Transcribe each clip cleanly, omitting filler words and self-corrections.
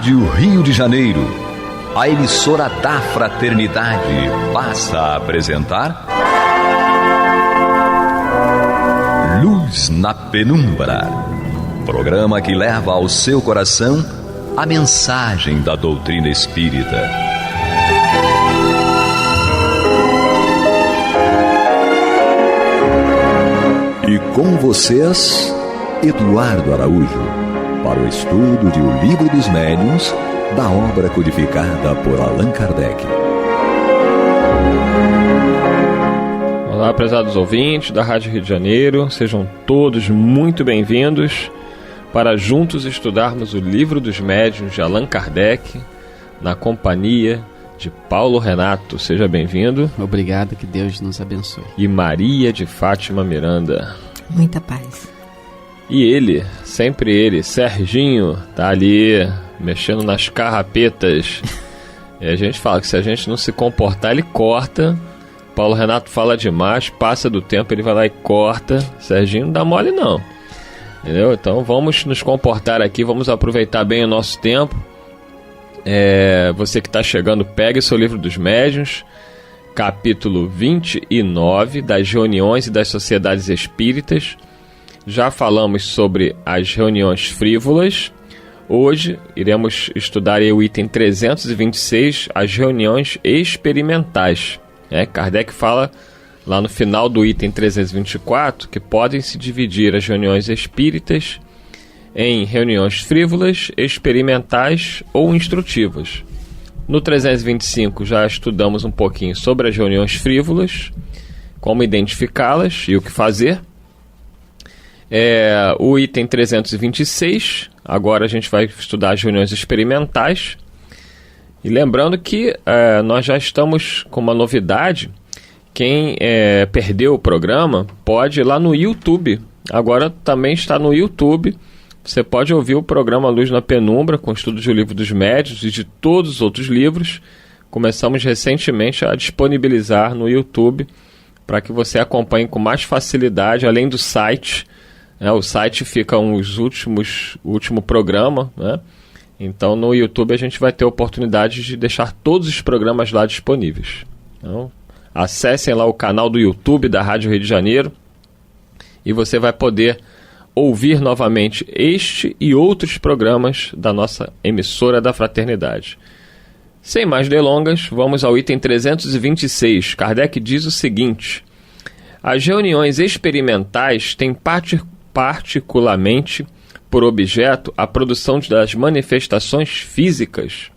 Rádio Rio de Janeiro, a emissora da Fraternidade, passa a apresentar Luz na Penumbra, programa que leva ao seu coração a mensagem da doutrina espírita. E com vocês, Eduardo Araújo, para o estudo de O Livro dos Médiuns, da obra codificada por Allan Kardec. Olá, prezados ouvintes da Rádio Rio de Janeiro, sejam todos muito bem-vindos para juntos estudarmos o Livro dos Médiuns de Allan Kardec, na companhia de Paulo Renato. Seja bem-vindo. Obrigado, que Deus nos abençoe. E Maria de Fátima Miranda. Muita paz. E ele, sempre ele, Serginho, tá ali mexendo nas carrapetas. E a gente fala que se a gente não se comportar, ele corta. Paulo Renato fala demais, passa do tempo, ele vai lá e corta. Serginho não dá mole não. Entendeu? Então vamos nos comportar aqui, vamos aproveitar bem o nosso tempo. Você que está chegando, pegue seu Livro dos Médiuns, capítulo 29 das reuniões e das sociedades espíritas. Já falamos sobre as reuniões frívolas. Hoje iremos estudar o item 326, as reuniões experimentais. Kardec fala lá no final do item 324 que podem se dividir as reuniões espíritas em reuniões frívolas, experimentais ou instrutivas. No 325 já estudamos um pouquinho sobre as reuniões frívolas, como identificá-las e o que fazer. O item 326, agora a gente vai estudar as reuniões experimentais. E lembrando que nós já estamos com uma novidade. Quem perdeu o programa pode ir lá no YouTube. Agora também está no YouTube. Você pode ouvir o programa Luz na Penumbra, com estudos do Livro dos Médiuns e de todos os outros livros. Começamos recentemente a disponibilizar no YouTube para que você acompanhe com mais facilidade, além do site. O site fica o último programa, né? Então no YouTube a gente vai ter a oportunidade de deixar todos os programas lá disponíveis. Então acessem lá o canal do YouTube da Rádio Rio de Janeiro e você vai poder ouvir novamente este e outros programas da nossa emissora da Fraternidade. Sem mais delongas, vamos ao item 326. Kardec diz o seguinte: as reuniões experimentais têm particularmente por objeto a produção das manifestações físicas.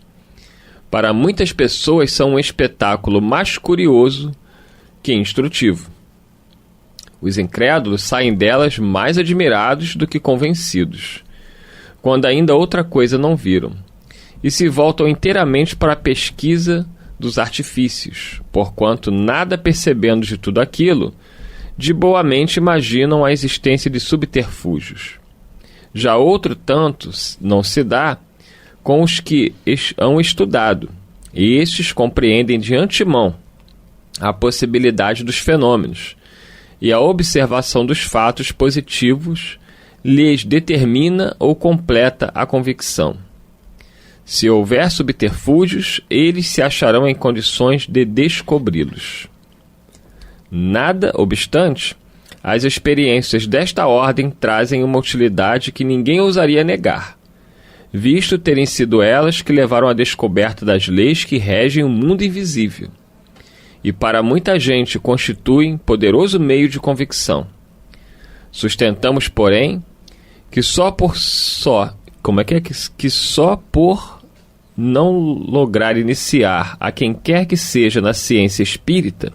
Para muitas pessoas são um espetáculo mais curioso que instrutivo. Os incrédulos saem delas mais admirados do que convencidos, quando ainda outra coisa não viram, e se voltam inteiramente para a pesquisa dos artifícios, porquanto, nada percebendo de tudo aquilo, de boa mente imaginam a existência de subterfúgios. Já outro tanto não se dá com os que hão estudado, e estes compreendem de antemão a possibilidade dos fenômenos, e a observação dos fatos positivos lhes determina ou completa a convicção. Se houver subterfúgios, eles se acharão em condições de descobri-los. Nada obstante, as experiências desta ordem trazem uma utilidade que ninguém ousaria negar, visto terem sido elas que levaram à descoberta das leis que regem o mundo invisível, e para muita gente constituem poderoso meio de convicção. Sustentamos, porém, que só por não lograr iniciar a quem quer que seja na ciência espírita,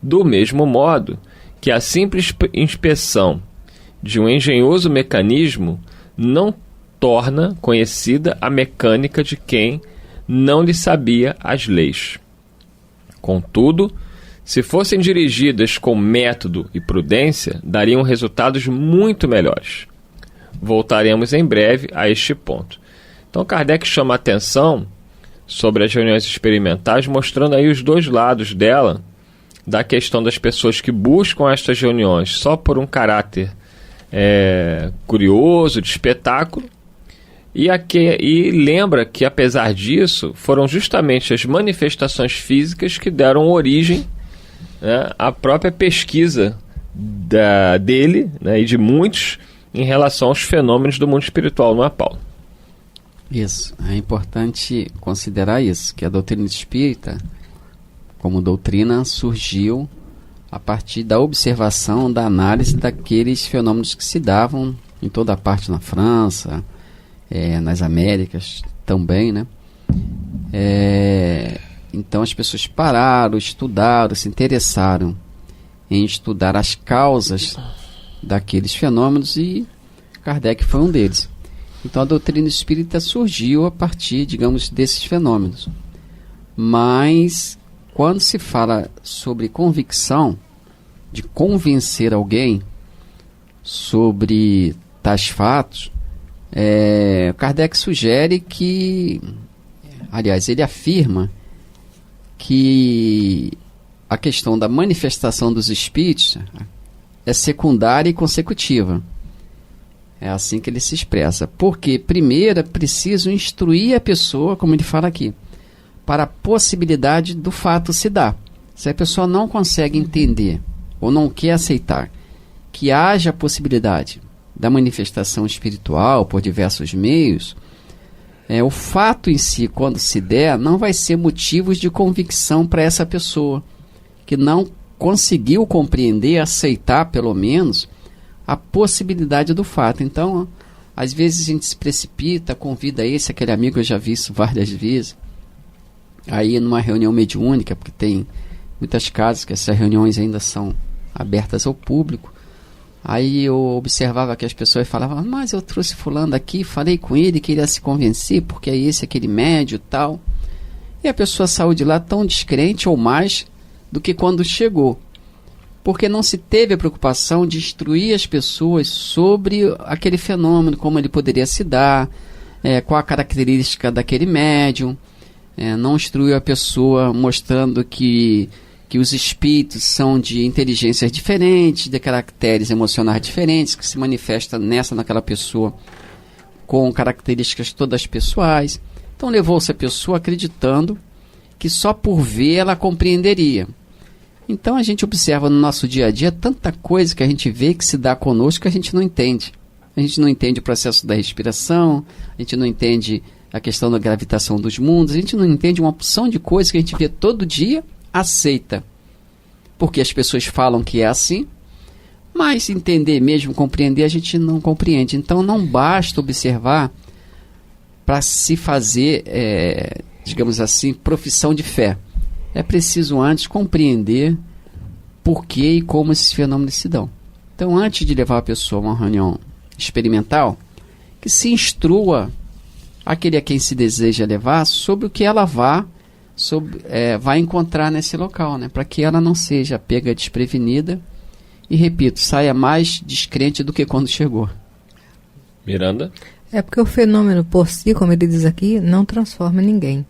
do mesmo modo que a simples inspeção de um engenhoso mecanismo não torna conhecida a mecânica de quem não lhe sabia as leis. Contudo, se fossem dirigidas com método e prudência, dariam resultados muito melhores. Voltaremos em breve a este ponto. Então Kardec chama a atenção sobre as reuniões experimentais, mostrando aí os dois lados dela, da questão das pessoas que buscam estas reuniões só por um caráter curioso, de espetáculo, E lembra que, apesar disso, foram justamente as manifestações físicas que deram origem, né, à própria pesquisa dele, né, e de muitos em relação aos fenômenos do mundo espiritual, não é, Paulo? Isso, é importante considerar isso, que a doutrina espírita, como doutrina, surgiu a partir da observação, da análise daqueles fenômenos que se davam em toda a parte na França, nas Américas também, né? Então as pessoas pararam, estudaram, se interessaram em estudar as causas daqueles fenômenos e Kardec foi um deles. Então a doutrina espírita surgiu a partir, digamos, desses fenômenos. Mas quando se fala sobre convicção, de convencer alguém sobre tais fatos, Kardec sugere que, aliás, ele afirma que a questão da manifestação dos espíritos é secundária e consecutiva. É assim que ele se expressa. Porque, primeiro, é preciso instruir a pessoa, como ele fala aqui, para a possibilidade do fato se dar. Se a pessoa não consegue entender ou não quer aceitar que haja a possibilidade da manifestação espiritual por diversos meios, o fato em si, quando se der, não vai ser motivos de convicção para essa pessoa, que não conseguiu compreender, aceitar pelo menos, a possibilidade do fato. Então, às vezes a gente se precipita, convida aquele amigo, eu já vi isso várias vezes, aí numa reunião mediúnica, porque tem muitas casas que essas reuniões ainda são abertas ao público. Aí eu observava que as pessoas falavam, mas eu trouxe fulano aqui, falei com ele, queria se convencer, porque é aquele médio e tal. E a pessoa saiu de lá tão descrente ou mais do que quando chegou. Porque não se teve a preocupação de instruir as pessoas sobre aquele fenômeno, como ele poderia se dar, qual a característica daquele médium. Não instruiu a pessoa mostrando que os espíritos são de inteligências diferentes, de caracteres emocionais diferentes, que se manifesta naquela pessoa com características todas pessoais. Então levou-se a pessoa acreditando que só por ver ela compreenderia. Então a gente observa no nosso dia a dia tanta coisa que a gente vê que se dá conosco que a gente não entende. A gente não entende o processo da respiração, a gente não entende a questão da gravitação dos mundos, a gente não entende uma opção de coisas que a gente vê todo dia, aceita. Porque as pessoas falam que é assim, mas entender mesmo, compreender, a gente não compreende. Então não basta observar para se fazer, digamos assim, profissão de fé. É preciso antes compreender por que e como esses fenômenos se dão. Então, antes de levar a pessoa a uma reunião experimental, que se instrua aquele a quem se deseja levar sobre o que ela vai encontrar nesse local, né? Para que ela não seja pega desprevenida e, repito, saia mais descrente do que quando chegou. Miranda? É porque o fenômeno por si, como ele diz aqui, não transforma ninguém.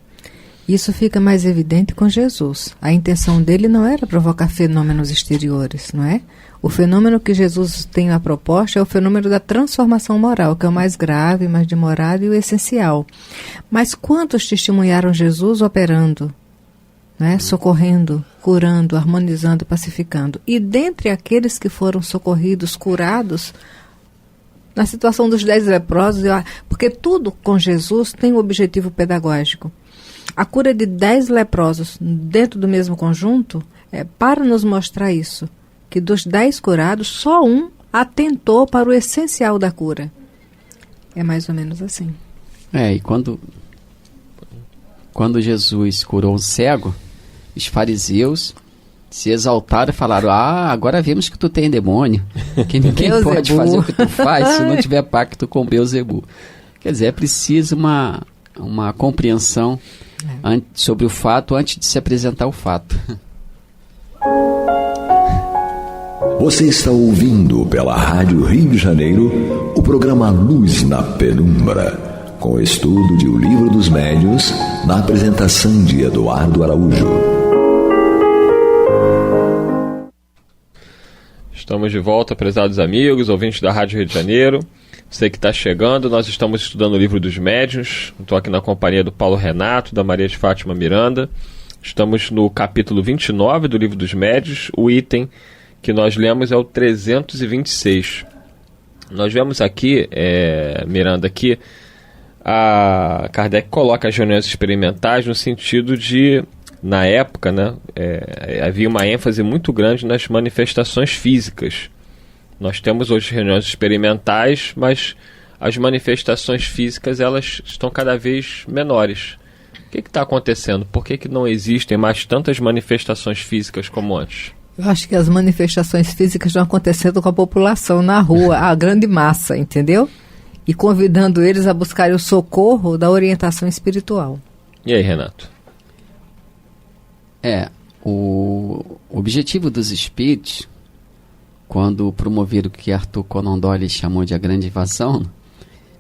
Isso fica mais evidente com Jesus. A intenção dele não era provocar fenômenos exteriores, não é? O fenômeno que Jesus tem a proposta é o fenômeno da transformação moral, que é o mais grave, mais demorado e o essencial. Mas quantos testemunharam Jesus operando, né? Socorrendo, curando, harmonizando, pacificando? E dentre aqueles que foram socorridos, curados, na situação dos 10 leprosos, porque tudo com Jesus tem um objetivo pedagógico. A cura de 10 leprosos dentro do mesmo conjunto é para nos mostrar isso, que dos 10 curados, só um atentou para o essencial da cura. É mais ou menos assim. E quando Jesus curou um cego, os fariseus se exaltaram e falaram, agora vimos que tu tem demônio, que ninguém pode fazer o que tu faz se não tiver pacto com Beelzebu. Quer dizer, é preciso uma compreensão sobre o fato antes de se apresentar o fato. Você está ouvindo pela Rádio Rio de Janeiro o programa Luz na Penumbra, com o estudo de O Livro dos Médiuns, na apresentação de Eduardo Araújo. Estamos de volta, prezados amigos, ouvintes da Rádio Rio de Janeiro. Você que está chegando, nós estamos estudando o Livro dos Médiuns. Estou aqui na companhia do Paulo Renato, da Maria de Fátima Miranda. Estamos no capítulo 29 do Livro dos Médiuns. O item que nós lemos é o 326. Nós vemos aqui, Miranda, que a Kardec coloca as reuniões experimentais no sentido de, na época, né, havia uma ênfase muito grande nas manifestações físicas. Nós temos hoje reuniões experimentais, mas as manifestações físicas elas estão cada vez menores. O que está acontecendo? Por que não existem mais tantas manifestações físicas como antes? Eu acho que as manifestações físicas estão acontecendo com a população na rua, a grande massa, entendeu? E convidando eles a buscarem o socorro da orientação espiritual. E aí, Renato? O objetivo dos espíritos, quando promoveram o que Arthur Conan Doyle chamou de a grande invasão,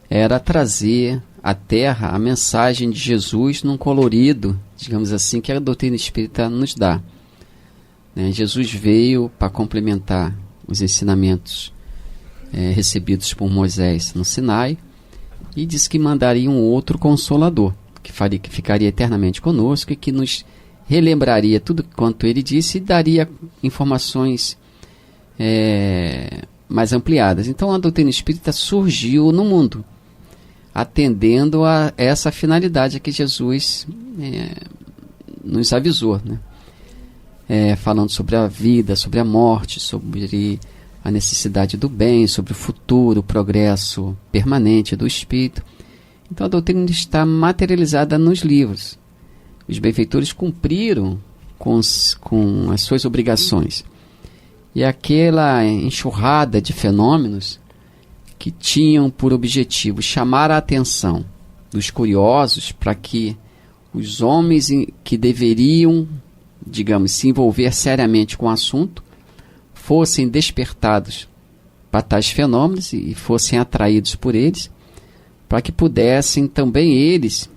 era trazer à Terra a mensagem de Jesus num colorido, digamos assim, que a doutrina espírita nos dá. Jesus veio para complementar os ensinamentos recebidos por Moisés no Sinai e disse que mandaria um outro Consolador, que ficaria eternamente conosco e que nos relembraria tudo quanto ele disse e daria informações mais ampliadas. Então a doutrina espírita surgiu no mundo, atendendo a essa finalidade que Jesus nos avisou, né? Falando sobre a vida, sobre a morte, sobre a necessidade do bem, sobre o futuro, o progresso permanente do espírito. Então a doutrina está materializada nos livros. Os benfeitores cumpriram com as suas obrigações. E aquela enxurrada de fenômenos que tinham por objetivo chamar a atenção dos curiosos para que os homens que deveriam, digamos, se envolver seriamente com o assunto fossem despertados para tais fenômenos e fossem atraídos por eles, para que pudessem também eles,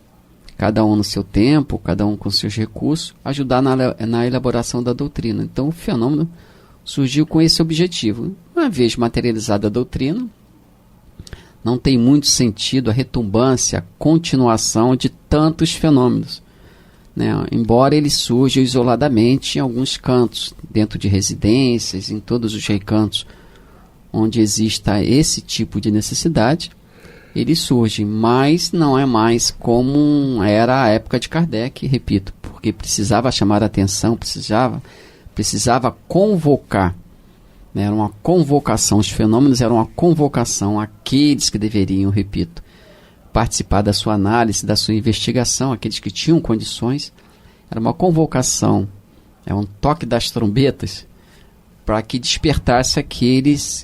cada um no seu tempo, cada um com seus recursos, ajudar na elaboração da doutrina. Então o fenômeno surgiu com esse objetivo. Uma vez materializada a doutrina, não tem muito sentido a retumbância, a continuação de tantos fenômenos, né? Embora ele surja isoladamente em alguns cantos, dentro de residências, em todos os recantos onde exista esse tipo de necessidade, ele surge, mas não é mais como era a época de Kardec, repito, porque precisava chamar a atenção, precisava convocar, né? Era uma convocação, os fenômenos eram uma convocação àqueles que deveriam, repito, participar da sua análise, da sua investigação, aqueles que tinham condições. Era uma convocação, um toque das trombetas, para que despertasse aqueles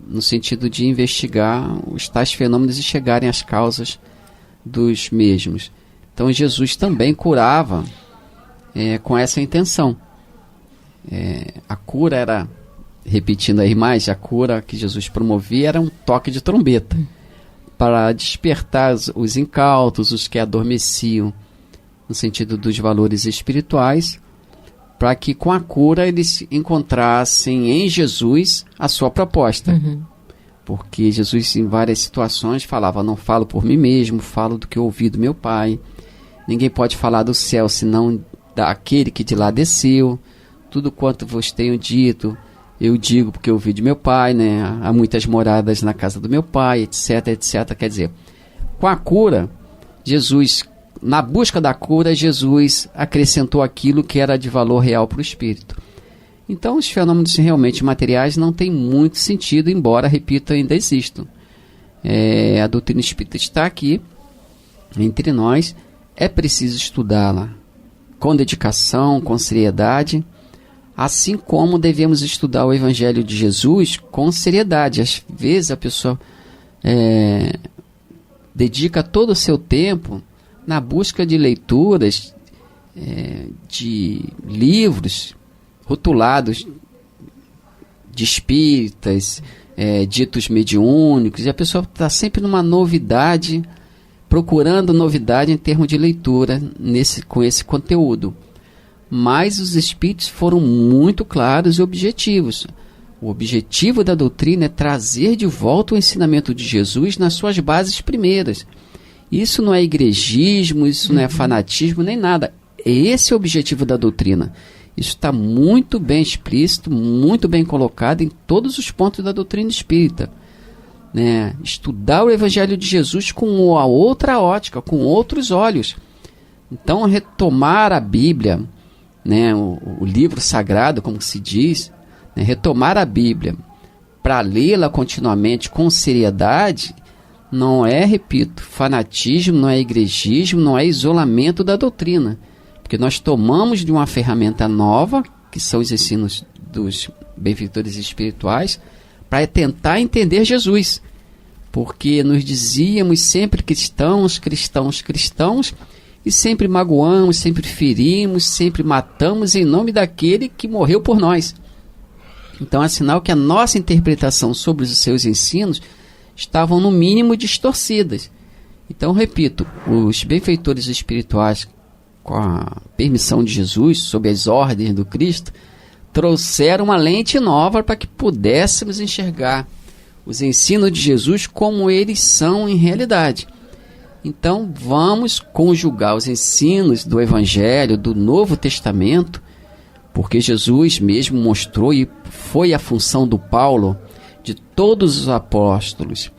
no sentido de investigar os tais fenômenos e chegarem às causas dos mesmos. Então Jesus também curava com essa intenção. A cura era, repetindo a imagem, a cura que Jesus promovia era um toque de trombeta, para despertar os incautos, os que adormeciam, no sentido dos valores espirituais, para que com a cura eles encontrassem em Jesus a sua proposta. Uhum. Porque Jesus em várias situações falava: não falo por mim mesmo, falo do que eu ouvi do meu Pai. Ninguém pode falar do céu senão daquele que de lá desceu. Tudo quanto vos tenho dito, eu digo porque eu ouvi de meu Pai, né? Há muitas moradas na casa do meu Pai, etc, etc. Quer dizer, com a cura, Jesus, na busca da cura, Jesus acrescentou aquilo que era de valor real para o espírito. Então, os fenômenos realmente materiais não têm muito sentido, embora, repito, ainda existam. A doutrina espírita está aqui, entre nós, é preciso estudá-la com dedicação, com seriedade, assim como devemos estudar o Evangelho de Jesus com seriedade. Às vezes a pessoa dedica todo o seu tempo na busca de leituras, de livros rotulados de espíritas, ditos mediúnicos, e a pessoa está sempre numa novidade, procurando novidade em termos de leitura com esse conteúdo. Mas os espíritos foram muito claros e objetivos. O objetivo da doutrina é trazer de volta o ensinamento de Jesus nas suas bases primeiras. Isso não é igrejismo, isso não é fanatismo, nem nada. Esse é o objetivo da doutrina. Isso está muito bem explícito, muito bem colocado em todos os pontos da doutrina espírita. Né? Estudar o Evangelho de Jesus com a outra ótica, com outros olhos. Então, retomar a Bíblia, né? o livro sagrado, como se diz, né? Retomar a Bíblia para lê-la continuamente com seriedade, não é, repito, fanatismo, não é igrejismo, não é isolamento da doutrina. Porque nós tomamos de uma ferramenta nova, que são os ensinos dos benfeitores espirituais, para tentar entender Jesus. Porque nos dizíamos sempre cristãos, cristãos, cristãos, e sempre magoamos, sempre ferimos, sempre matamos em nome daquele que morreu por nós. Então é sinal que a nossa interpretação sobre os seus ensinos estavam no mínimo distorcidas. Então, repito, os benfeitores espirituais, com a permissão de Jesus, sob as ordens do Cristo, trouxeram uma lente nova para que pudéssemos enxergar os ensinos de Jesus como eles são em realidade. Então, vamos conjugar os ensinos do Evangelho, do Novo Testamento, porque Jesus mesmo mostrou, e foi a função do Paulo, de todos os apóstolos,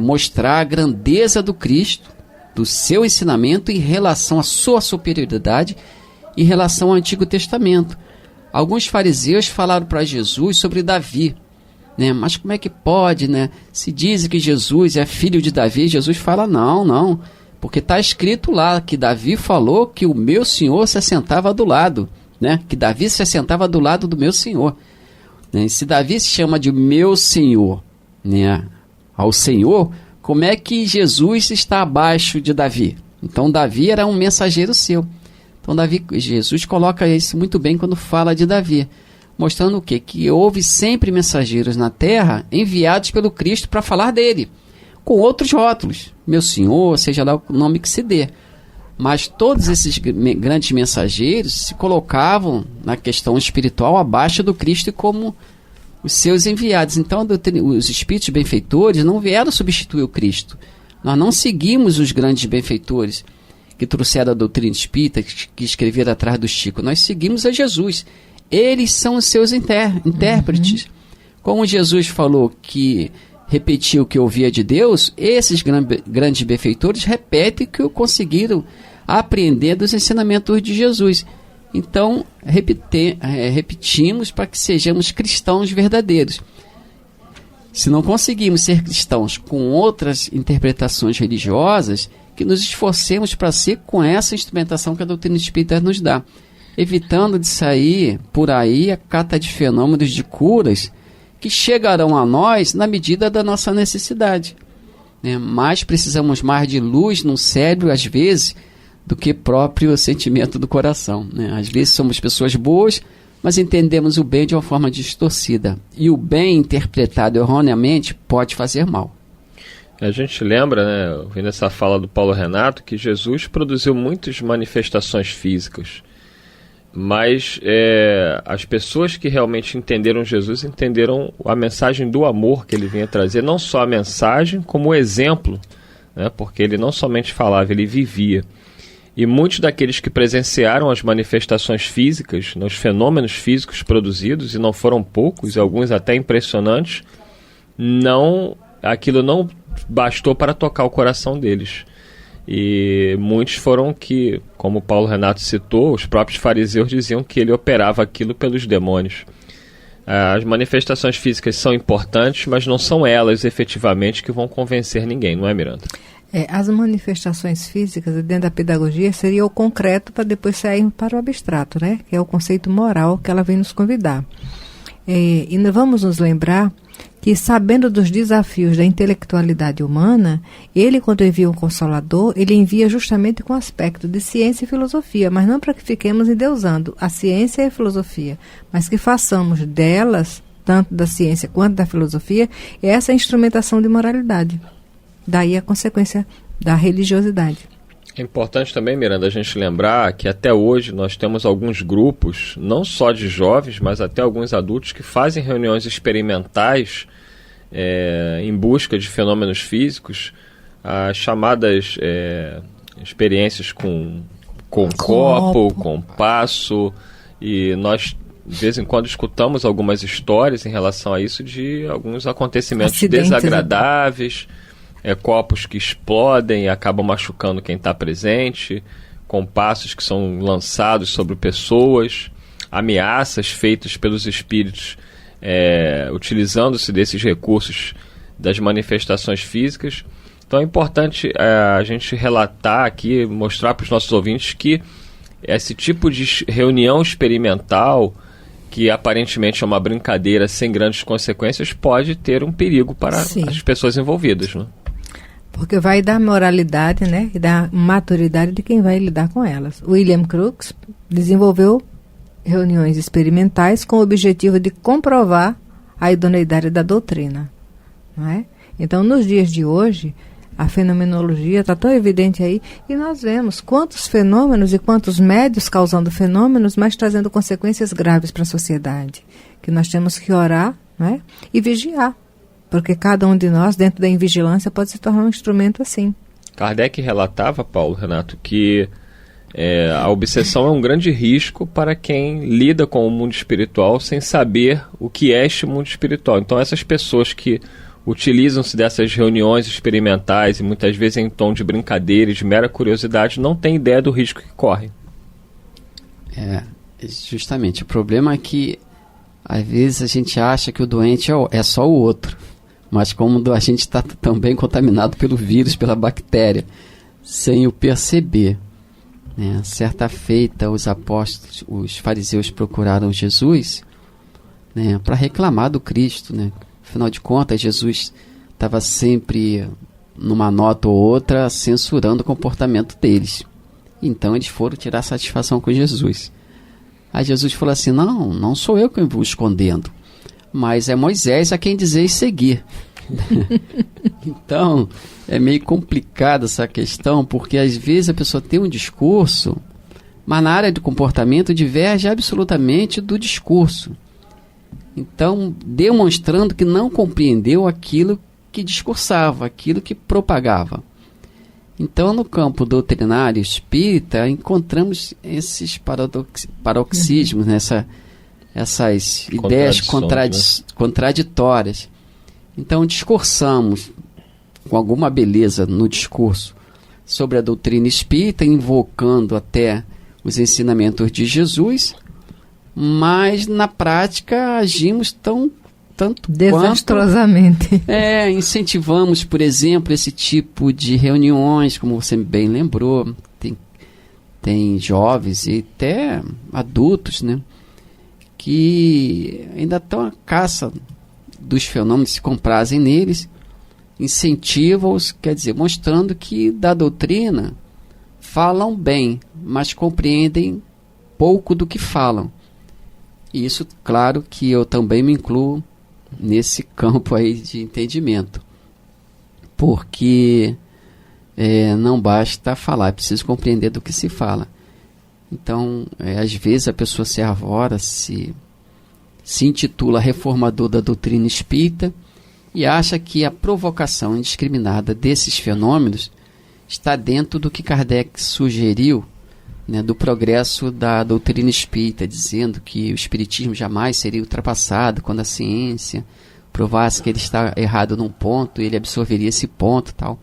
mostrar a grandeza do Cristo, do seu ensinamento em relação à sua superioridade em relação ao Antigo Testamento. Alguns fariseus falaram para Jesus sobre Davi, né? Mas como é que pode, né? Se diz que Jesus é filho de Davi, Jesus fala não, porque está escrito lá que Davi falou que o meu Senhor se assentava do lado, né? Que Davi se assentava do lado do meu Senhor. Né? Se Davi se chama de meu Senhor, né, ao Senhor, como é que Jesus está abaixo de Davi? Então Davi era um mensageiro seu. Então Jesus coloca isso muito bem quando fala de Davi, mostrando o quê? Que houve sempre mensageiros na terra enviados pelo Cristo para falar dele, com outros rótulos, meu Senhor, seja lá o nome que se dê. Mas todos esses grandes mensageiros se colocavam na questão espiritual abaixo do Cristo como os seus enviados. Então, os espíritos benfeitores não vieram substituir o Cristo. Nós não seguimos os grandes benfeitores que trouxeram a doutrina espírita, que escreveram atrás do Chico. Nós seguimos a Jesus. Eles são os seus intérpretes. Como Jesus falou que repetiu o que ouvia de Deus, esses grandes benfeitores repetem o que conseguiram aprender dos ensinamentos de Jesus. Então, repetimos para que sejamos cristãos verdadeiros. Se não conseguimos ser cristãos com outras interpretações religiosas, que nos esforcemos para ser com essa instrumentação que a doutrina espírita nos dá, evitando de sair por aí a cata de fenômenos de curas que chegarão a nós na medida da nossa necessidade. Mas precisamos mais de luz no cérebro, às vezes, do que próprio sentimento do coração. Às vezes somos pessoas boas, mas entendemos o bem de uma forma distorcida. E o bem interpretado erroneamente pode fazer mal. A gente lembra, ouvindo essa fala do Paulo Renato, que Jesus produziu muitas manifestações físicas. Mas as pessoas que realmente entenderam Jesus entenderam a mensagem do amor que ele vinha trazer, não só a mensagem, como o exemplo, porque ele não somente falava, ele vivia. E muitos daqueles que presenciaram as manifestações físicas, os fenômenos físicos produzidos, e não foram poucos, alguns até impressionantes, aquilo não bastou para tocar o coração deles. E muitos foram que, como Paulo Renato citou, os próprios fariseus diziam que ele operava aquilo pelos demônios. As manifestações físicas são importantes, mas não são elas efetivamente que vão convencer ninguém, não é, Miranda? As manifestações físicas dentro da pedagogia seria o concreto para depois sair para o abstrato, né? Que é o conceito moral que ela vem nos convidar. E vamos nos lembrar que, sabendo dos desafios da intelectualidade humana, ele, quando envia um Consolador, ele envia justamente com aspecto de ciência e filosofia, mas não para que fiquemos endeusando a ciência e a filosofia, mas que façamos delas, tanto da ciência quanto da filosofia, essa instrumentação de moralidade. Daí a consequência da religiosidade. É importante também, Miranda, a gente lembrar que até hoje nós temos alguns grupos, não só de jovens, mas até alguns adultos que fazem reuniões experimentais em busca de fenômenos físicos, as chamadas experiências com copo, com passo, e nós de vez em quando escutamos algumas histórias em relação a isso de alguns acontecimentos Acidentes, desagradáveis, copos que explodem e acabam machucando quem está presente, compassos que são lançados sobre pessoas, ameaças feitas pelos espíritos utilizando-se desses recursos das manifestações físicas. Então é importante a gente relatar aqui, mostrar para os nossos ouvintes que esse tipo de reunião experimental, que aparentemente é uma brincadeira sem grandes consequências, pode ter um perigo para as pessoas envolvidas, né? Porque vai dar moralidade, né? E dar maturidade de quem vai lidar com elas. William Crookes desenvolveu reuniões experimentais com o objetivo de comprovar a idoneidade da doutrina, não é? Então, nos dias de hoje, a fenomenologia está tão evidente aí, e nós vemos quantos fenômenos e quantos médios causando fenômenos, mas trazendo consequências graves para a sociedade, que nós temos que orar, né, e vigiar, porque cada um de nós, dentro da invigilância, pode se tornar um instrumento assim. Kardec relatava, Paulo, Renato, que a obsessão é um grande risco para quem lida com o mundo espiritual sem saber o que é este mundo espiritual. Então, essas pessoas que utilizam-se dessas reuniões experimentais e muitas vezes em tom de brincadeira e de mera curiosidade, não têm ideia do risco que correm. Justamente. O problema é que às vezes a gente acha que o doente é só o outro, mas como a gente está também contaminado pelo vírus, pela bactéria, sem o perceber. Certa feita, os apóstolos, os fariseus procuraram Jesus, para reclamar do Cristo, Afinal de contas, Jesus estava sempre, numa nota ou outra, censurando o comportamento deles. Então, eles foram tirar satisfação com Jesus. Aí Jesus falou assim, não sou eu quem vos condeno, mas é Moisés a quem dizeis seguir. Então, é meio complicada essa questão, porque às vezes a pessoa tem um discurso, mas na área de comportamento diverge absolutamente do discurso. Então, demonstrando que não compreendeu aquilo que discursava, aquilo que propagava. Então, no campo doutrinário espírita, encontramos esses paroxismos, essas ideias contraditórias. Então, discursamos com alguma beleza no discurso sobre a doutrina espírita, invocando até os ensinamentos de Jesus, mas na prática agimos tanto desastrosamente. Incentivamos, por exemplo, esse tipo de reuniões, como você bem lembrou, tem jovens e até adultos, que ainda estão à caça dos fenômenos, se comprazem neles, incentivam-os, quer dizer, mostrando que da doutrina falam bem, mas compreendem pouco do que falam. E isso, claro, que eu também me incluo nesse campo aí de entendimento, porque não basta falar, é preciso compreender do que se fala. Então, às vezes a pessoa se arvora, se intitula reformador da doutrina espírita e acha que a provocação indiscriminada desses fenômenos está dentro do que Kardec sugeriu, do progresso da doutrina espírita, dizendo que o espiritismo jamais seria ultrapassado quando a ciência provasse que ele está errado num ponto, ele absorveria esse ponto, tal.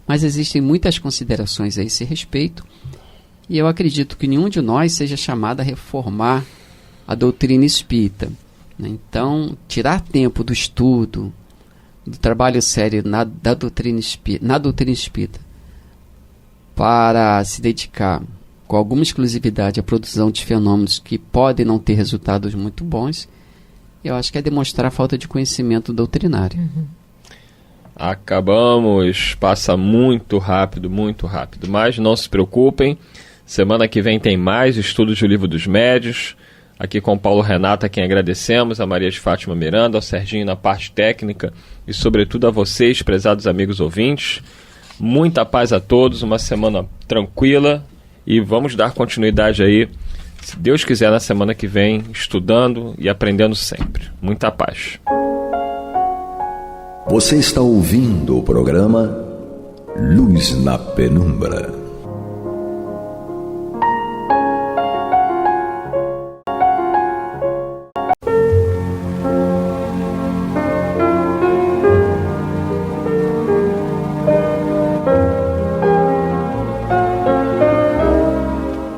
Mas existem muitas considerações a esse respeito, e eu acredito que nenhum de nós seja chamado a reformar a doutrina espírita. Então, tirar tempo do estudo, do trabalho sério na doutrina espírita, para se dedicar com alguma exclusividade à produção de fenômenos que podem não ter resultados muito bons, eu acho que é demonstrar a falta de conhecimento doutrinário. Acabamos, passa muito rápido, mas não se preocupem, semana que vem tem mais estudos do Livro dos Médios, aqui com o Paulo Renato, a quem agradecemos, a Maria de Fátima Miranda, ao Serginho na parte técnica e sobretudo a vocês, prezados amigos ouvintes. Muita paz a todos, uma semana tranquila e vamos dar continuidade aí, se Deus quiser, na semana que vem, estudando e aprendendo sempre. Muita paz. Você está ouvindo o programa Luz na Penumbra.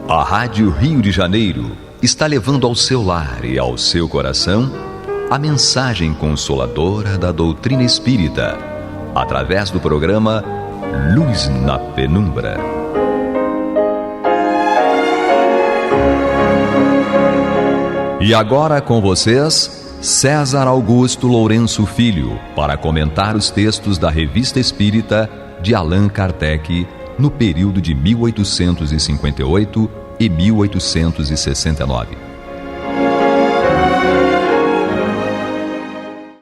A Rádio Rio de Janeiro está levando ao seu lar e ao seu coração a mensagem consoladora da doutrina espírita, através do programa Luz na Penumbra. E agora com vocês, César Augusto Lourenço Filho, para comentar os textos da Revista Espírita de Allan Kardec, no período de 1858 e 1869.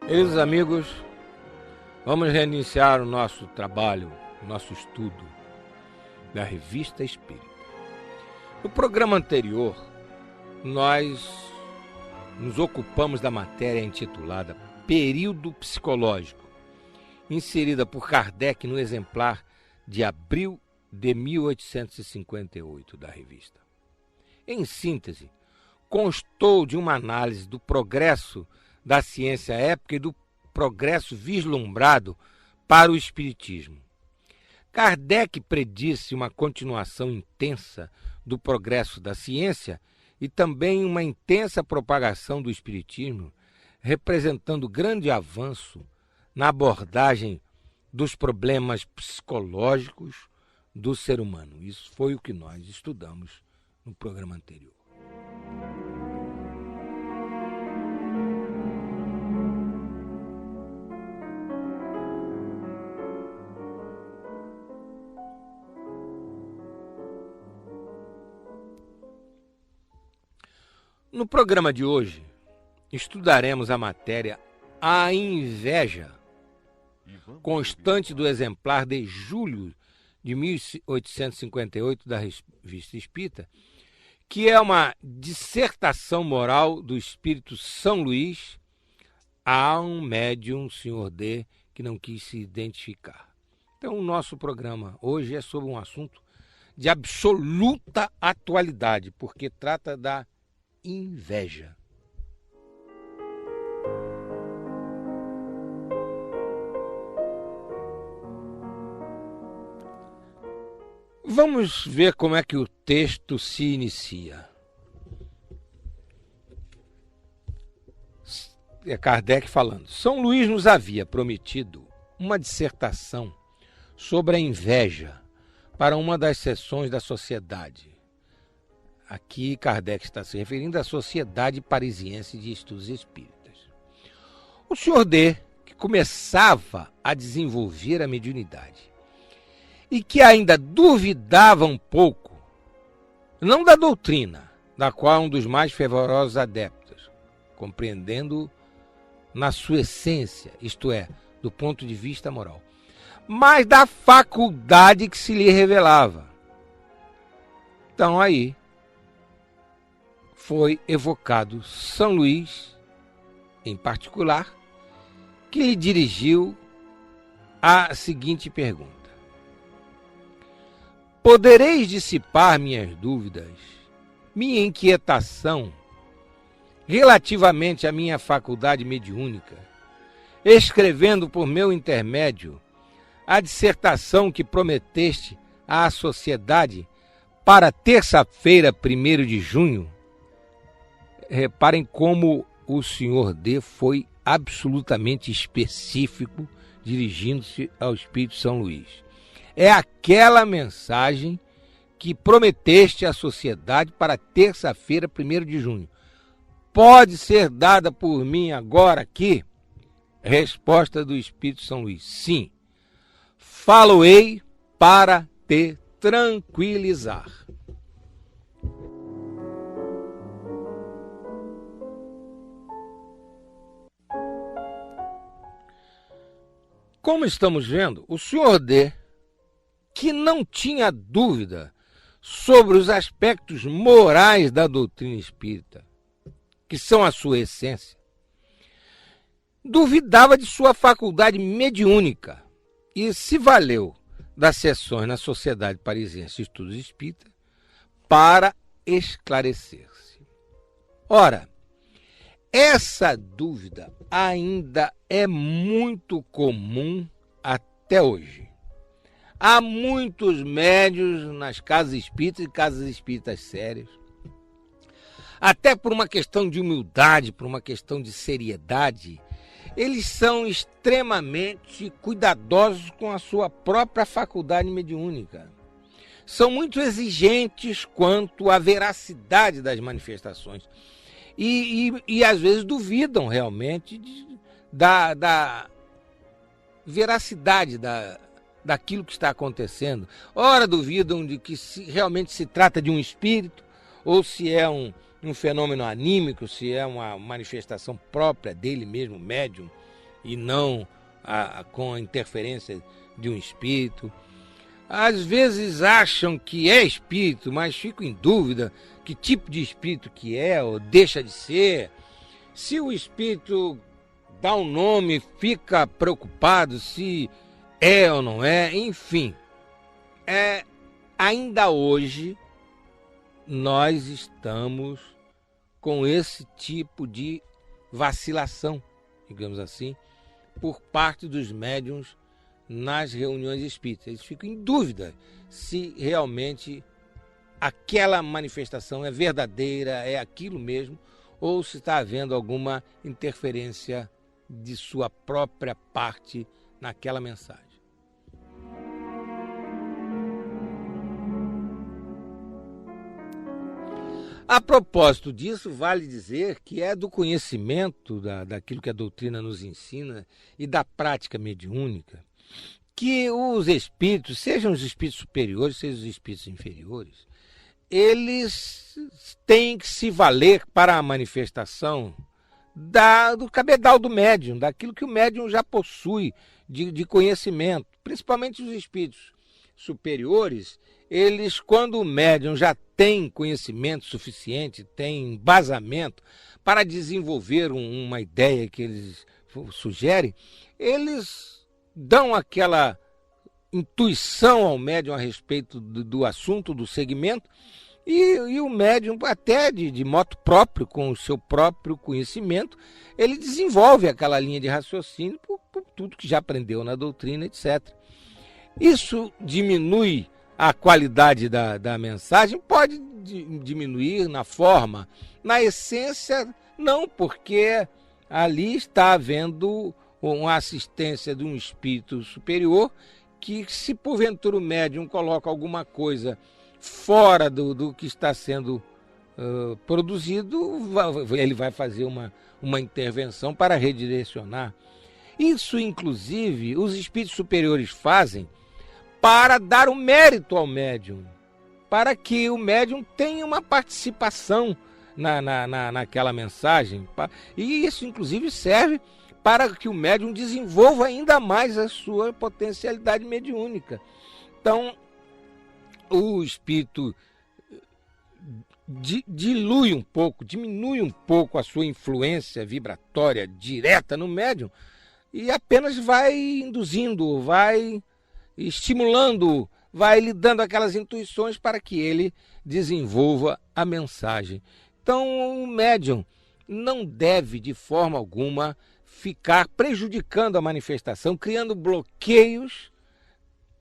Queridos amigos, vamos reiniciar o nosso trabalho, o nosso estudo da Revista Espírita. No programa anterior, nós nos ocupamos da matéria intitulada Período Psicológico, inserida por Kardec no exemplar de abril de 1858 da revista. Em síntese, constou de uma análise do progresso da ciência épica e do progresso vislumbrado para o espiritismo. Kardec predisse uma continuação intensa do progresso da ciência e também uma intensa propagação do espiritismo, representando grande avanço na abordagem dos problemas psicológicos do ser humano. Isso foi o que nós estudamos no programa anterior. No programa de hoje, estudaremos a matéria A Inveja, constante do exemplar de julho de 1858 da Revista Espírita, que é uma dissertação moral do espírito São Luís a um médium, Senhor D, que não quis se identificar. Então, o nosso programa hoje é sobre um assunto de absoluta atualidade, porque trata da inveja. Vamos ver como é que o texto se inicia. É Kardec falando. São Luís nos havia prometido uma dissertação sobre a inveja para uma das seções da sociedade. Aqui Kardec está se referindo à Sociedade Parisiense de Estudos Espíritas. O Sr. D, que começava a desenvolver a mediunidade e que ainda duvidava um pouco, não da doutrina, da qual é um dos mais fervorosos adeptos, compreendendo na sua essência, isto é, do ponto de vista moral, mas da faculdade que se lhe revelava. Então aí foi evocado São Luís, em particular, que lhe dirigiu a seguinte pergunta: podereis dissipar minhas dúvidas, minha inquietação relativamente à minha faculdade mediúnica, escrevendo por meu intermédio a dissertação que prometeste à sociedade para terça-feira, 1º de junho? Reparem como o Sr. D foi absolutamente específico, dirigindo-se ao Espírito São Luís. É aquela mensagem que prometeste à sociedade para terça-feira, 1º de junho. Pode ser dada por mim agora aqui? Resposta do Espírito São Luís: sim. Falo-ei para te tranquilizar. Como estamos vendo, o Sr. D que não tinha dúvida sobre os aspectos morais da doutrina espírita, que são a sua essência, duvidava de sua faculdade mediúnica e se valeu das sessões na Sociedade Parisiense de Estudos Espíritas para esclarecer-se. Ora, essa dúvida ainda é muito comum até hoje. Há muitos médiuns nas casas espíritas e casas espíritas sérias, até por uma questão de humildade, por uma questão de seriedade, eles são extremamente cuidadosos com a sua própria faculdade mediúnica. São muito exigentes quanto à veracidade das manifestações. E às vezes duvidam realmente da veracidade daquilo que está acontecendo. Ora duvidam de que realmente se trata de um espírito, ou se é um fenômeno anímico, se é uma manifestação própria dele mesmo, médium, e não com a interferência de um espírito. Às vezes acham que é espírito, mas ficam em dúvida que tipo de espírito que é ou deixa de ser. Se o espírito dá um nome, fica preocupado se é ou não é, enfim. Ainda hoje nós estamos com esse tipo de vacilação, digamos assim, por parte dos médiuns nas reuniões espíritas. Eles ficam em dúvida se realmente aquela manifestação é verdadeira, é aquilo mesmo, ou se está havendo alguma interferência de sua própria parte naquela mensagem. A propósito disso, vale dizer que é do conhecimento daquilo que a doutrina nos ensina e da prática mediúnica que os espíritos, sejam os espíritos superiores, sejam os espíritos inferiores, eles têm que se valer para a manifestação do cabedal do médium, daquilo que o médium já possui de conhecimento, principalmente os espíritos superiores. Eles, quando o médium já tem conhecimento suficiente, tem embasamento para desenvolver uma ideia que eles sugerem, eles dão aquela intuição ao médium a respeito do assunto, do segmento, e o médium, até de moto próprio, com o seu próprio conhecimento, ele desenvolve aquela linha de raciocínio por tudo que já aprendeu na doutrina, etc. Isso diminui a qualidade da mensagem? Pode diminuir na forma, na essência não, porque ali está havendo uma assistência de um espírito superior que, se porventura o médium coloca alguma coisa fora do que está sendo produzido, ele vai fazer uma intervenção para redirecionar. Isso, inclusive, os espíritos superiores fazem para dar o mérito ao médium, para que o médium tenha uma participação naquela mensagem. E isso, inclusive, serve para que o médium desenvolva ainda mais a sua potencialidade mediúnica. Então, o espírito diminui um pouco a sua influência vibratória direta no médium e apenas vai induzindo, vai estimulando, vai lhe dando aquelas intuições para que ele desenvolva a mensagem. Então, o médium não deve, de forma alguma, ficar prejudicando a manifestação, criando bloqueios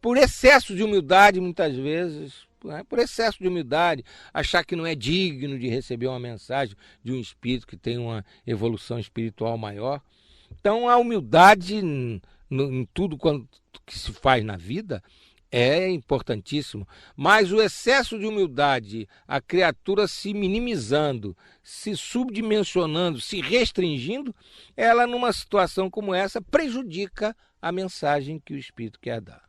por excesso de humildade, muitas vezes, por excesso de humildade, achar que não é digno de receber uma mensagem de um espírito que tem uma evolução espiritual maior. Então, a humildade em tudo quanto que se faz na vida é importantíssimo, mas o excesso de humildade, a criatura se minimizando, se subdimensionando, se restringindo, ela, numa situação como essa, prejudica a mensagem que o espírito quer dar.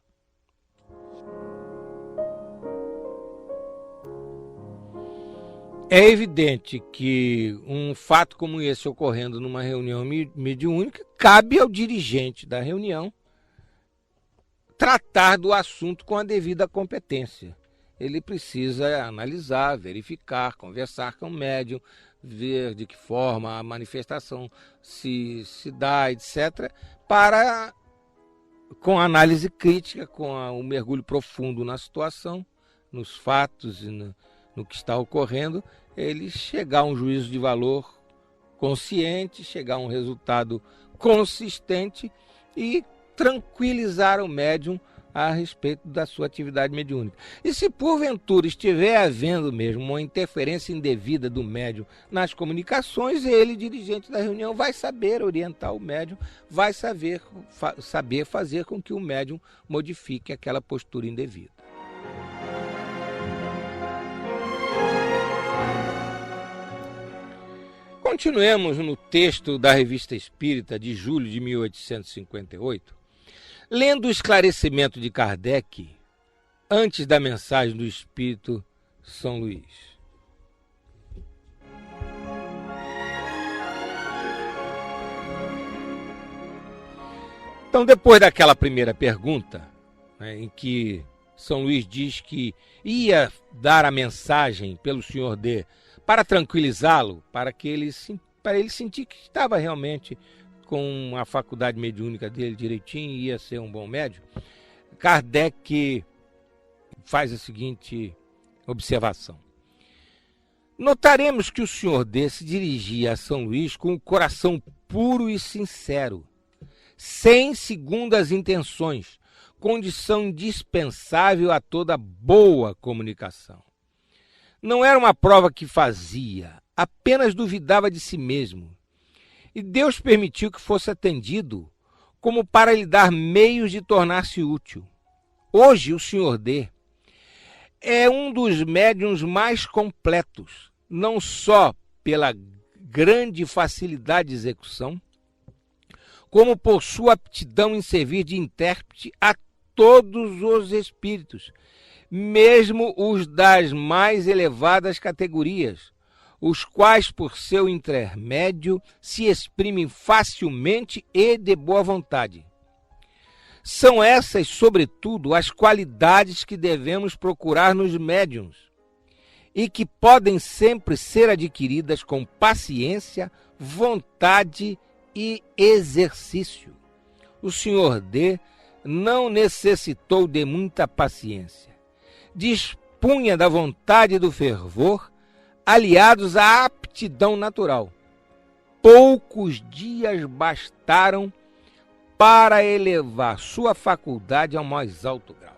É evidente que um fato como esse ocorrendo numa reunião mediúnica cabe ao dirigente da reunião tratar do assunto com a devida competência. Ele precisa analisar, verificar, conversar com o médium, ver de que forma a manifestação se dá, etc., para, com análise crítica, com o mergulho profundo na situação, nos fatos e no que está ocorrendo, ele chegar a um juízo de valor consciente, chegar a um resultado consistente e tranquilizar o médium a respeito da sua atividade mediúnica. E se porventura estiver havendo mesmo uma interferência indevida do médium nas comunicações, ele, dirigente da reunião, vai saber orientar o médium, vai saber fazer com que o médium modifique aquela postura indevida. Continuemos no texto da Revista Espírita de julho de 1858, lendo o esclarecimento de Kardec antes da mensagem do Espírito São Luís. Então, depois daquela primeira pergunta, em que São Luís diz que ia dar a mensagem pelo Senhor D para tranquilizá-lo, para ele sentir que estava realmente com a faculdade mediúnica dele direitinho e ia ser um bom médium, Kardec faz a seguinte observação. Notaremos que o Senhor D se dirigia a São Luís com o coração puro e sincero, sem segundas intenções, condição indispensável a toda boa comunicação. Não era uma prova que fazia, apenas duvidava de si mesmo. E Deus permitiu que fosse atendido, como para lhe dar meios de tornar-se útil. Hoje, o Senhor D é um dos médiuns mais completos, não só pela grande facilidade de execução, como por sua aptidão em servir de intérprete a todos os espíritos, mesmo os das mais elevadas categorias, os quais, por seu intermédio, se exprimem facilmente e de boa vontade. São essas, sobretudo, as qualidades que devemos procurar nos médiuns e que podem sempre ser adquiridas com paciência, vontade e exercício. O Senhor D não necessitou de muita paciência. Dispunha da vontade e do fervor, aliados à aptidão natural. Poucos dias bastaram para elevar sua faculdade ao mais alto grau.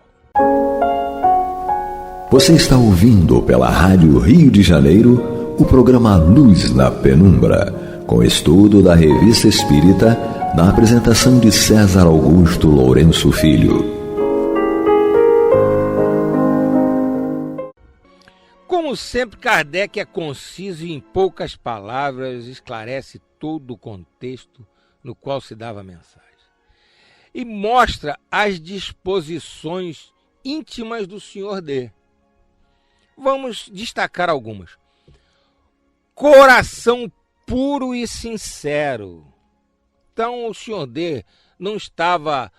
Você está ouvindo pela Rádio Rio de Janeiro o programa Luz na Penumbra, com estudo da Revista Espírita, na apresentação de César Augusto Lourenço Filho. Como sempre, Kardec é conciso e em poucas palavras esclarece todo o contexto no qual se dava a mensagem. E mostra as disposições íntimas do Senhor D. Vamos destacar algumas. Coração puro e sincero. Então o Senhor D não estava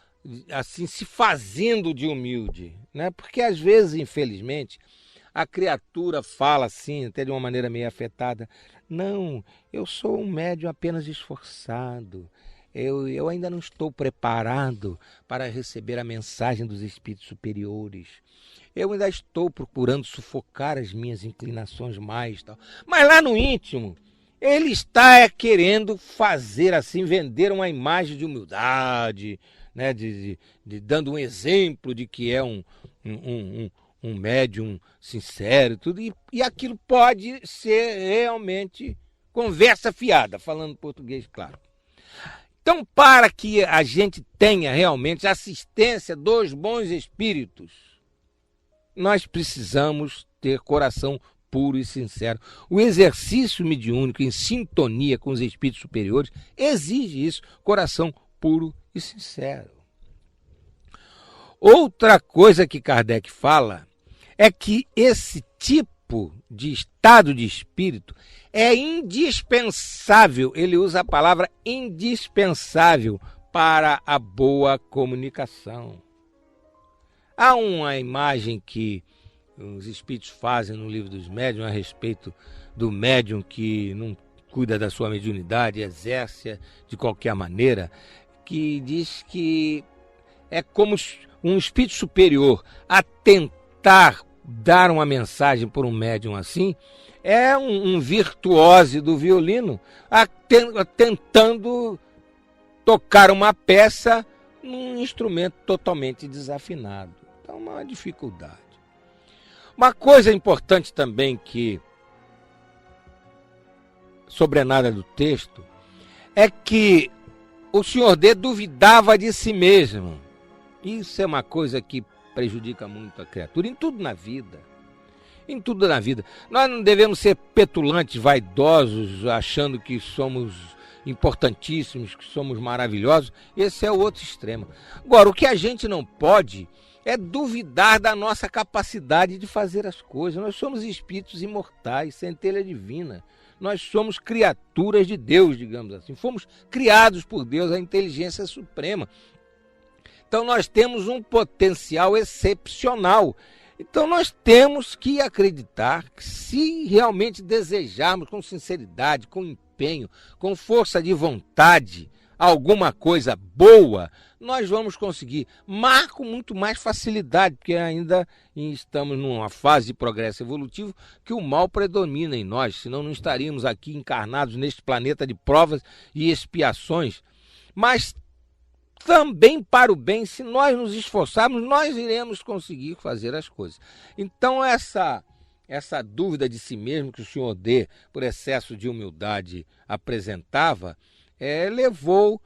assim se fazendo de humilde, né? Porque às vezes, infelizmente, a criatura fala assim, até de uma maneira meio afetada, não, eu sou um médium apenas esforçado, eu ainda não estou preparado para receber a mensagem dos espíritos superiores, eu ainda estou procurando sufocar as minhas inclinações mais, tal. Mas lá no íntimo, ele está querendo fazer assim, vender uma imagem de humildade, né, dando um exemplo de que é um médium sincero, tudo, e aquilo pode ser realmente conversa fiada, falando português claro. Então, para que a gente tenha realmente assistência dos bons espíritos, nós precisamos ter coração puro e sincero. O exercício mediúnico em sintonia com os espíritos superiores exige isso, coração puro e sincero. Outra coisa que Kardec fala é que esse tipo de estado de espírito é indispensável, ele usa a palavra indispensável para a boa comunicação. Há uma imagem que os espíritos fazem no Livro dos Médiuns a respeito do médium que não cuida da sua mediunidade, exerce de qualquer maneira, que diz que é como um espírito superior a tentar dar uma mensagem por um médium assim, é um virtuose do violino tentando tocar uma peça num instrumento totalmente desafinado. Então, uma dificuldade. Uma coisa importante também que sobrenada do texto é que o Senhor D duvidava de si mesmo. Isso é uma coisa que prejudica muito a criatura em tudo na vida. Em tudo na vida. Nós não devemos ser petulantes, vaidosos, achando que somos importantíssimos, que somos maravilhosos. Esse é o outro extremo. Agora, o que a gente não pode é duvidar da nossa capacidade de fazer as coisas. Nós somos espíritos imortais, centelha divina. Nós somos criaturas de Deus, digamos assim. Fomos criados por Deus, a inteligência suprema. Então nós temos um potencial excepcional. Então nós temos que acreditar que, se realmente desejarmos com sinceridade, com empenho, com força de vontade, alguma coisa boa, nós vamos conseguir, mas com muito mais facilidade, porque ainda estamos numa fase de progresso evolutivo que o mal predomina em nós, senão não estaríamos aqui encarnados neste planeta de provas e expiações. Mas também para o bem, se nós nos esforçarmos, nós iremos conseguir fazer as coisas. Então essa dúvida de si mesmo que o Senhor D, por excesso de humildade, apresentava, levou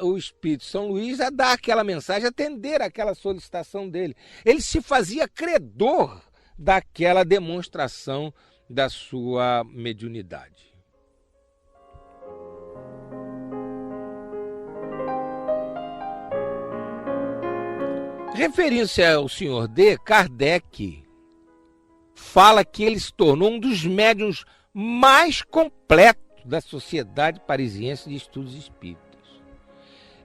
o Espírito São Luís a dar aquela mensagem, a atender aquela solicitação dele. Ele se fazia credor daquela demonstração da sua mediunidade. Referindo-se ao Senhor D, Kardec fala que ele se tornou um dos médiuns mais completos da Sociedade Parisiense de Estudos Espíritas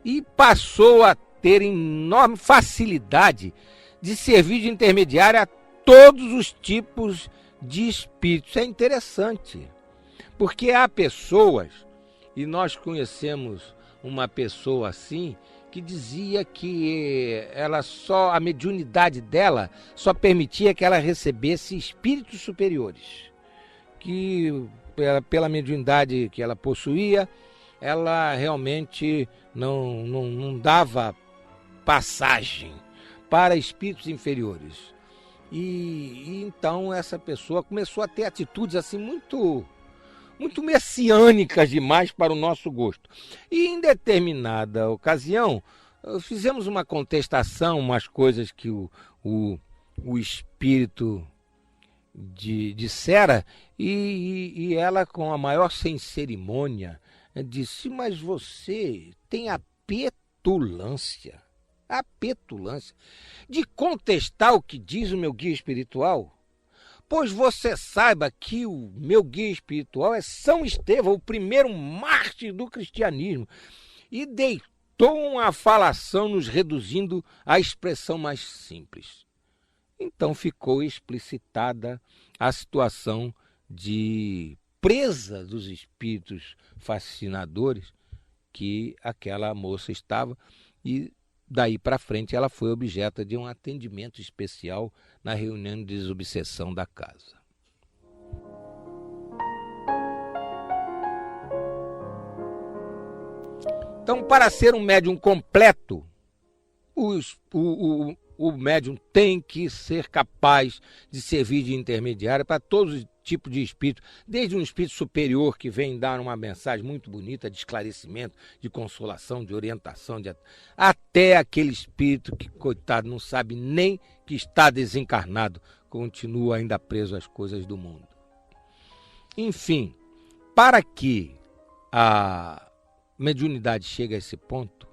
e passou a ter enorme facilidade de servir de intermediário a todos os tipos de espíritos. É interessante, porque há pessoas, e nós conhecemos uma pessoa assim, que dizia que a mediunidade dela só permitia que ela recebesse espíritos superiores, que pela mediunidade que ela possuía, ela realmente não dava passagem para espíritos inferiores. E então essa pessoa começou a ter atitudes assim muito messiânicas demais para o nosso gosto. E em determinada ocasião, fizemos uma contestação, umas coisas que o espírito dissera, e ela, com a maior sem cerimônia, disse: mas você tem a petulância de contestar o que diz o meu guia espiritual? Pois você saiba que o meu guia espiritual é São Estevão, o primeiro mártir do cristianismo, e deitou uma falação nos reduzindo à expressão mais simples. Então ficou explicitada a situação de presa dos espíritos fascinadores que aquela moça estava, e daí para frente ela foi objeto de um atendimento especial na reunião de desobsessão da casa. Então, para ser um médium completo, o médium tem que ser capaz de servir de intermediário para todos os tipos de espírito, desde um espírito superior que vem dar uma mensagem muito bonita de esclarecimento, de consolação, de orientação, até aquele espírito que, coitado, não sabe nem que está desencarnado, continua ainda preso às coisas do mundo. Enfim, para que a mediunidade chegue a esse ponto,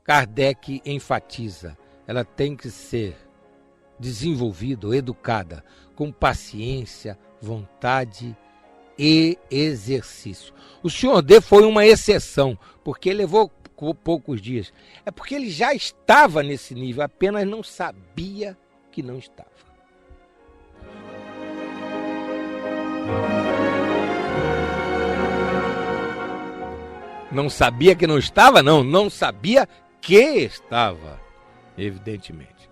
Kardec enfatiza: ela tem que ser desenvolvida ou educada com paciência, vontade e exercício. O Senhor D foi uma exceção, porque levou poucos dias. É porque ele já estava nesse nível, apenas não sabia que não estava. Não sabia que não estava? Não sabia que estava, evidentemente.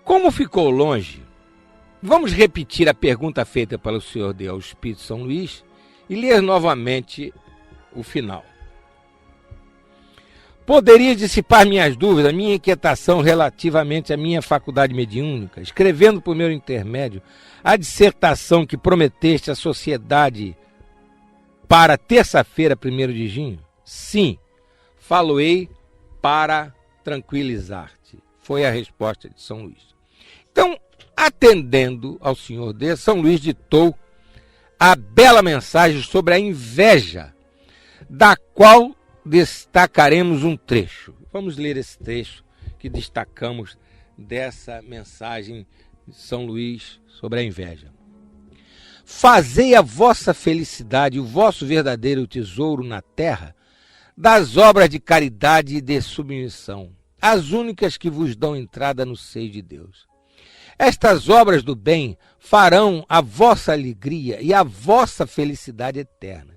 Como ficou longe, vamos repetir a pergunta feita pelo Senhor D ao Espírito São Luís e ler novamente o final. Poderia dissipar minhas dúvidas, minha inquietação relativamente à minha faculdade mediúnica, escrevendo por meu intermédio a dissertação que prometeste à sociedade para terça-feira, 1º de junho? Sim, falo-ei para tranquilizar-te. Foi a resposta de São Luís. Então, atendendo ao Senhor D, São Luís ditou a bela mensagem sobre a inveja, da qual destacaremos um trecho. Vamos ler esse trecho que destacamos dessa mensagem de São Luís sobre a inveja. Fazei a vossa felicidade, o vosso verdadeiro tesouro na terra, das obras de caridade e de submissão, as únicas que vos dão entrada no seio de Deus. Estas obras do bem farão a vossa alegria e a vossa felicidade eterna.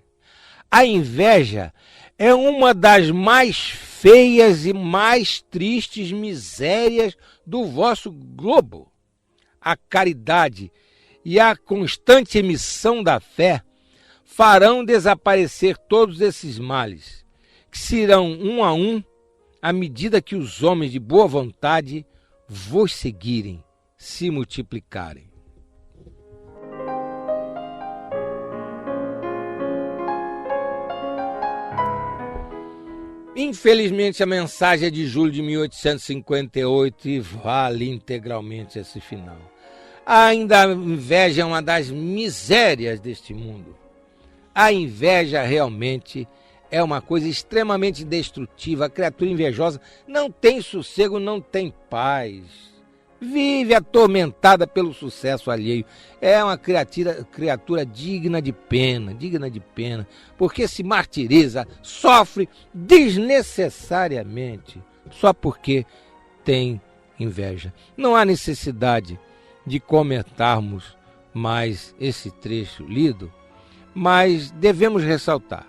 A inveja é uma das mais feias e mais tristes misérias do vosso globo. A caridade e a constante emissão da fé farão desaparecer todos esses males, que serão um a um à medida que os homens de boa vontade vos seguirem, se multiplicarem. Infelizmente, a mensagem é de julho de 1858 e vale integralmente esse final. Ainda a inveja é uma das misérias deste mundo. A inveja realmente é uma coisa extremamente destrutiva. A criatura invejosa não tem sossego, não tem paz. Vive atormentada pelo sucesso alheio. É uma criatura digna de pena, porque se martiriza, sofre desnecessariamente, só porque tem inveja. Não há necessidade de comentarmos mais esse trecho lido, mas devemos ressaltar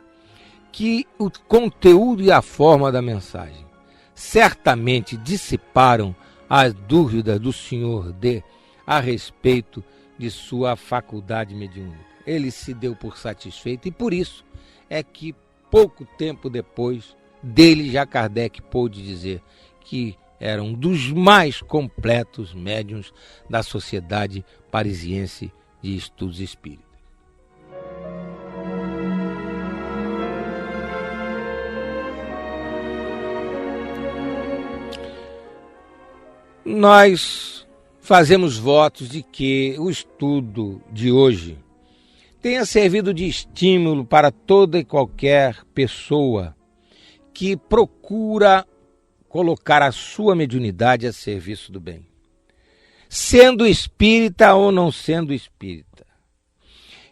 que o conteúdo e a forma da mensagem certamente dissiparam as dúvidas do Senhor D a respeito de sua faculdade mediúnica. Ele se deu por satisfeito e por isso é que pouco tempo depois dele já Kardec pôde dizer que era um dos mais completos médiuns da Sociedade Parisiense de Estudos Espíritas. Nós fazemos votos de que o estudo de hoje tenha servido de estímulo para toda e qualquer pessoa que procura colocar a sua mediunidade a serviço do bem, sendo espírita ou não sendo espírita.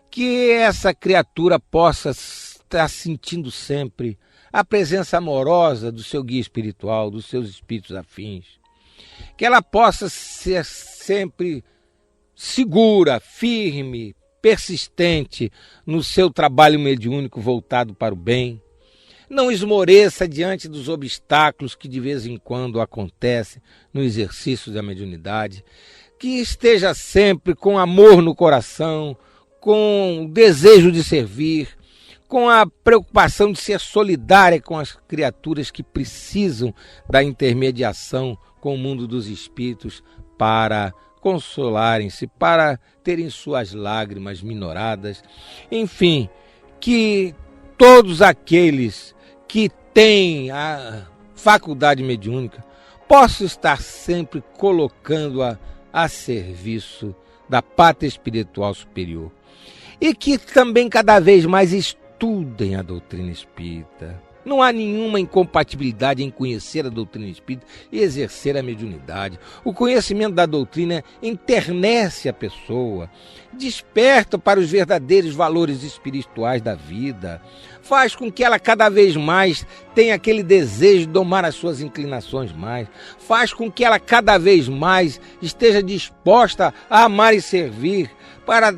Que essa criatura possa estar sentindo sempre a presença amorosa do seu guia espiritual, dos seus espíritos afins, que ela possa ser sempre segura, firme, persistente no seu trabalho mediúnico voltado para o bem. Não esmoreça diante dos obstáculos que de vez em quando acontecem no exercício da mediunidade. Que esteja sempre com amor no coração, com desejo de servir, com a preocupação de ser solidária com as criaturas que precisam da intermediação com o mundo dos espíritos para consolarem-se, para terem suas lágrimas minoradas. Enfim, que todos aqueles que têm a faculdade mediúnica possam estar sempre colocando-a a serviço da pátria espiritual superior. E que também cada vez mais estudem a doutrina espírita. Não há nenhuma incompatibilidade em conhecer a doutrina espírita e exercer a mediunidade. O conhecimento da doutrina enternece a pessoa, desperta para os verdadeiros valores espirituais da vida, faz com que ela cada vez mais tenha aquele desejo de domar as suas inclinações mais, faz com que ela cada vez mais esteja disposta a amar e servir, para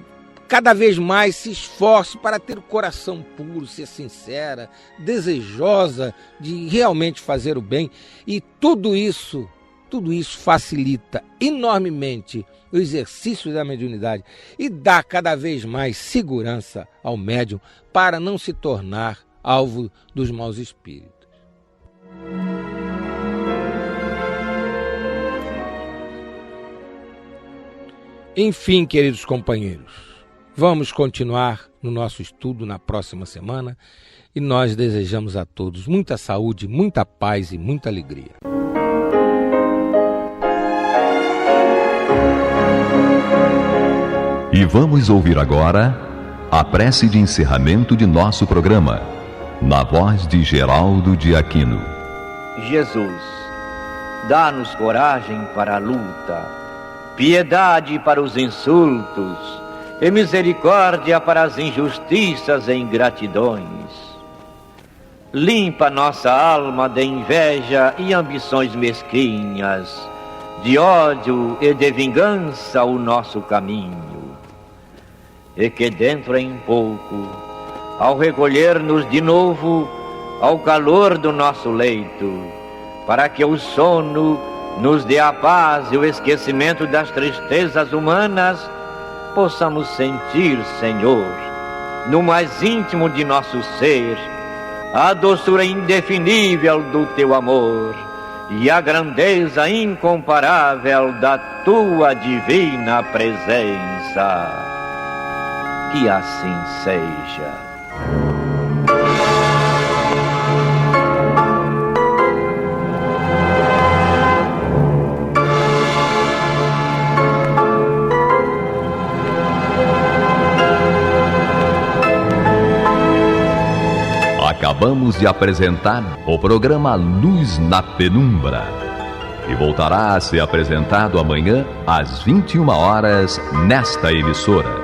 cada vez mais se esforce para ter o coração puro, ser sincera, desejosa de realmente fazer o bem. E tudo isso facilita enormemente o exercício da mediunidade e dá cada vez mais segurança ao médium para não se tornar alvo dos maus espíritos. Enfim, queridos companheiros, vamos continuar no nosso estudo na próxima semana e nós desejamos a todos muita saúde, muita paz e muita alegria. E vamos ouvir agora a prece de encerramento de nosso programa, na voz de Geraldo de Aquino. Jesus, dá-nos coragem para a luta, piedade para os insultos e misericórdia para as injustiças e ingratidões. Limpa nossa alma de inveja e ambições mesquinhas, de ódio e de vingança o nosso caminho. E que dentro em pouco, ao recolher-nos de novo ao calor do nosso leito, para que o sono nos dê a paz e o esquecimento das tristezas humanas, possamos sentir, Senhor, no mais íntimo de nosso ser, a doçura indefinível do Teu amor e a grandeza incomparável da Tua divina presença. Que assim seja. Acabamos de apresentar o programa Luz na Penumbra, que voltará a ser apresentado amanhã às 21 horas nesta emissora.